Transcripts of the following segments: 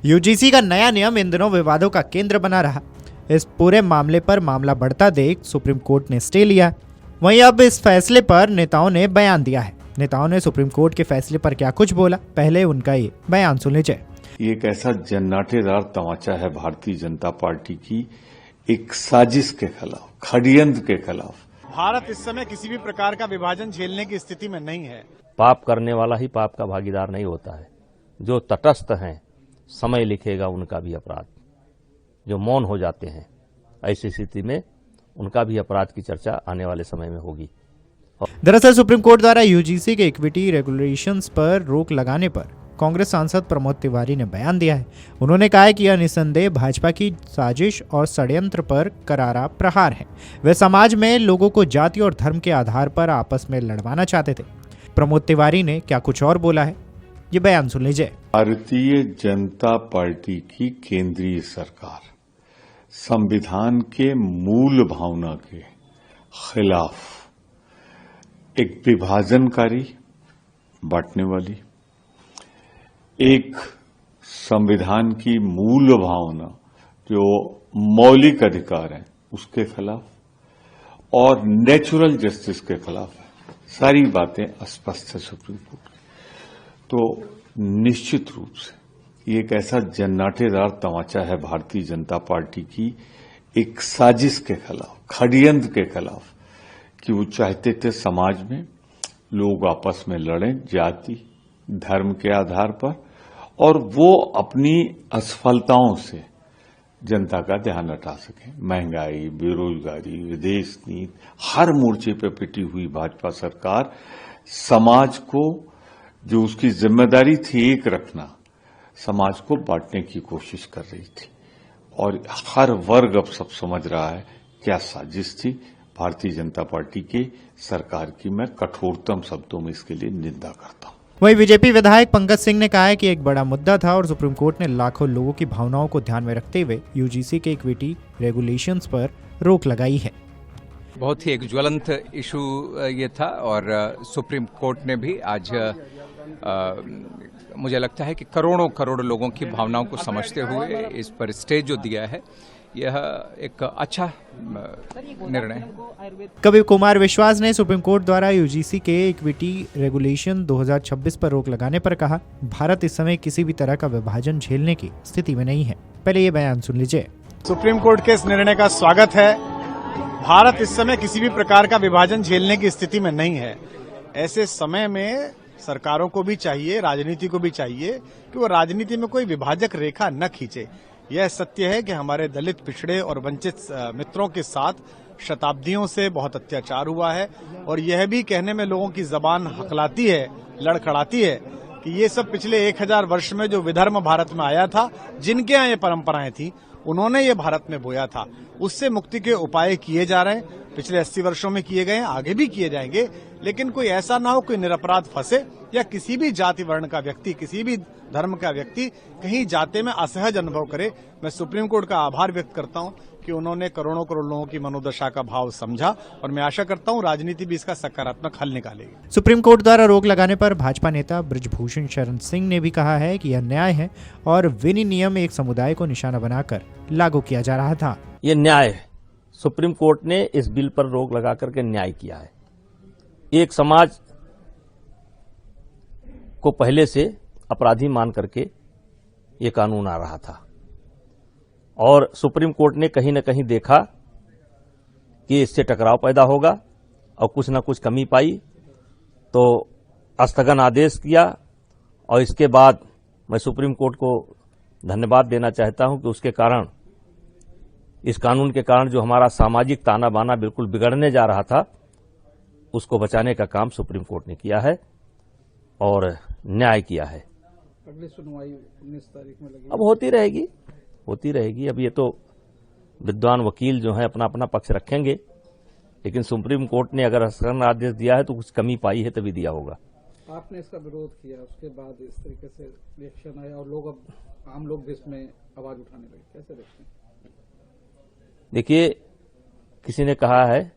UGC का नया नियम इन दिनों विवादों का केंद्र बना रहा। इस पूरे मामले पर मामला बढ़ता देख सुप्रीम कोर्ट ने स्टे लिया। वहीं अब इस फैसले पर नेताओं ने बयान दिया है। नेताओं ने सुप्रीम कोर्ट के फैसले पर क्या कुछ बोला, पहले उनका ये बयान सुन लीजिए। ये एक ऐसा जन्नाटेदार तमाचा है भारतीय जनता पार्टी की एक साजिश के खिलाफ, षड्यंत्र के खिलाफ। भारत इस समय किसी भी प्रकार का विभाजन झेलने की स्थिति में नहीं है। पाप करने वाला ही पाप का भागीदार नहीं होता है। जो तटस्थ हैं, समय लिखेगा उनका भी अपराध। जो मौन हो जाते हैं, ऐसी स्थिति में उनका भी अपराध की चर्चा आने वाले समय में होगी। दरअसल सुप्रीम कोर्ट द्वारा यूजीसी के इक्विटी रेगुलेशंस पर रोक लगाने पर कांग्रेस सांसद प्रमोद तिवारी ने बयान दिया है। उन्होंने कहा है कि यह निस्संदेह भाजपा की साजिश और षड्यंत्र पर करारा प्रहार है। वे समाज में लोगों को जाति और धर्म के आधार पर आपस में लड़वाना चाहते थे। प्रमोद तिवारी ने क्या कुछ और बोला है, ये बयान सुन लीजिए। भारतीय जनता पार्टी की केंद्रीय सरकार संविधान के मूल भावना के खिलाफ एक विभाजनकारी, बांटने वाली, एक संविधान की मूल भावना जो मौलिक अधिकार है उसके खिलाफ और नेचुरल जस्टिस के खिलाफ है। सारी बातें स्पष्ट है सुप्रीम कोर्ट की। तो निश्चित रूप से ये एक ऐसा जन्नाटेदार तमाचा है भारतीय जनता पार्टी की एक साजिश के खिलाफ, षड्यंत्र के खिलाफ, कि वो चाहते थे समाज में लोग आपस में लड़ें जाति धर्म के आधार पर, और वो अपनी असफलताओं से जनता का ध्यान हटा सकें। महंगाई, बेरोजगारी, विदेश नीति, हर मोर्चे पर पिटी हुई भाजपा सरकार समाज को, जो उसकी जिम्मेदारी थी एक रखना, समाज को बांटने की कोशिश कर रही थी। और हर वर्ग अब सब समझ रहा है क्या साजिश थी भारतीय जनता पार्टी के सरकार की। मैं कठोरतम शब्दों में इसके लिए निंदा करता हूं। वहीं बीजेपी विधायक पंकज सिंह ने कहा है कि एक बड़ा मुद्दा था और सुप्रीम कोर्ट ने लाखों लोगों की भावनाओं को ध्यान में रखते हुए यूजीसी के इक्विटी रेगुलेशंस पर रोक लगाई है। बहुत ही एक ज्वलंत इशू ये था और सुप्रीम कोर्ट ने भी आज मुझे लगता है कि करोड़ों करोड़ लोगों की भावनाओं को समझते हुए इस पर स्टे जो दिया है, यह एक अच्छा निर्णय है। कवि कुमार विश्वास ने सुप्रीम कोर्ट द्वारा यूजीसी के इक्विटी रेगुलेशन 2026 पर रोक लगाने पर कहा, भारत इस समय किसी भी तरह का विभाजन झेलने की स्थिति में नहीं है। पहले ये बयान सुन लीजिए। सुप्रीम कोर्ट के इस निर्णय का स्वागत है। भारत इस समय किसी भी प्रकार का विभाजन झेलने की स्थिति में नहीं है। ऐसे समय में सरकारों को भी चाहिए, राजनीति को भी चाहिए कि वो राजनीति में कोई विभाजक रेखा न खींचे। यह सत्य है कि हमारे दलित, पिछड़े और वंचित मित्रों के साथ शताब्दियों से बहुत अत्याचार हुआ है और यह भी कहने में लोगों की जबान हकलाती है, लड़खड़ाती है कि ये सब पिछले 1000 वर्ष में जो विधर्म भारत में आया था, जिनके यहाँ ये परंपराएं थी, उन्होंने ये भारत में बोया था। उससे मुक्ति के उपाय किए जा रहे हैं, पिछले 80 वर्षों में किए गए, आगे भी किए जाएंगे। लेकिन कोई ऐसा ना हो कोई निरपराध फंसे या किसी भी जाति वर्ण का व्यक्ति, किसी भी धर्म का व्यक्ति कहीं जाते में असहज अनुभव करे। मैं सुप्रीम कोर्ट का आभार व्यक्त करता हूं कि उन्होंने करोड़ों करोड़ लोगों की मनोदशा का भाव समझा और मैं आशा करता हूं राजनीति भी इसका सकारात्मक हल निकालेगी। सुप्रीम कोर्ट द्वारा रोक लगाने पर भाजपा नेता बृजभूषण शरण सिंह ने भी कहा है कि यह न्याय है और विनियम एक समुदाय को निशाना बनाकर लागू किया जा रहा था। ये न्याय है। सुप्रीम कोर्ट ने इस बिल पर रोक लगा करके न्याय किया है। एक समाज को पहले से अपराधी मान करके ये कानून आ रहा था और सुप्रीम कोर्ट ने कहीं न कहीं देखा कि इससे टकराव पैदा होगा और कुछ न कुछ कमी पाई तो स्थगन आदेश किया। और इसके बाद मैं सुप्रीम कोर्ट को धन्यवाद देना चाहता हूं कि उसके कारण, इस कानून के कारण जो हमारा सामाजिक ताना बाना बिल्कुल बिगड़ने जा रहा था, उसको बचाने का काम सुप्रीम कोर्ट ने किया है और न्याय किया है। अगली सुनवाई 19 तारीख में लगेगी। अब होती रहेगी। अब ये तो विद्वान वकील जो है अपना अपना पक्ष रखेंगे, लेकिन सुप्रीम कोर्ट ने अगर स्थगन आदेश दिया है तो कुछ कमी पाई है तभी दिया होगा। आपने इसका विरोध किया, उसके बाद इस तरीके से रिएक्शन आया और लोग, अब आम लोग भी इसमें आवाज उठाने लगे, कैसे देखते हैं? देखिए, किसी ने कहा है,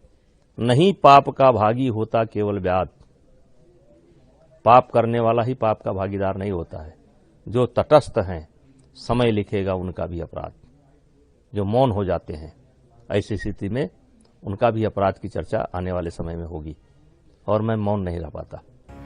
नहीं पाप का भागी होता केवल व्याध। पाप करने वाला ही पाप का भागीदार नहीं होता है। जो तटस्थ हैं, समय लिखेगा उनका भी अपराध। जो मौन हो जाते हैं, ऐसी स्थिति में उनका भी अपराध की चर्चा आने वाले समय में होगी और मैं मौन नहीं रह पाता।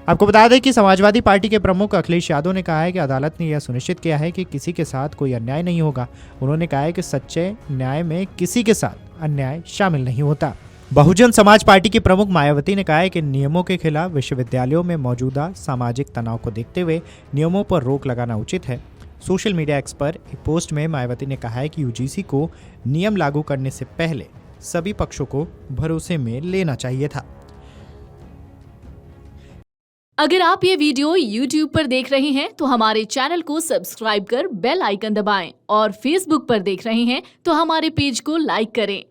आपको बता दें कि समाजवादी पार्टी के प्रमुख अखिलेश यादव ने कहा है कि अदालत ने यह सुनिश्चित किया है कि किसी के साथ कोई अन्याय नहीं होगा। उन्होंने कहा है कि सच्चे न्याय में किसी के साथ अन्याय शामिल नहीं होता। बहुजन समाज पार्टी की प्रमुख मायावती ने कहा है कि नियमों के खिलाफ विश्वविद्यालयों में मौजूदा सामाजिक तनाव को देखते हुए नियमों पर रोक लगाना उचित है। सोशल मीडिया एक्स पर एक पोस्ट में मायावती ने कहा है कि यूजीसी को नियम लागू करने से पहले सभी पक्षों को भरोसे में लेना चाहिए था। अगर आप ये वीडियो YouTube पर देख रहे हैं तो हमारे चैनल को सब्सक्राइब कर बेल आइकन दबाएं और Facebook पर देख रहे हैं तो हमारे पेज को लाइक करें।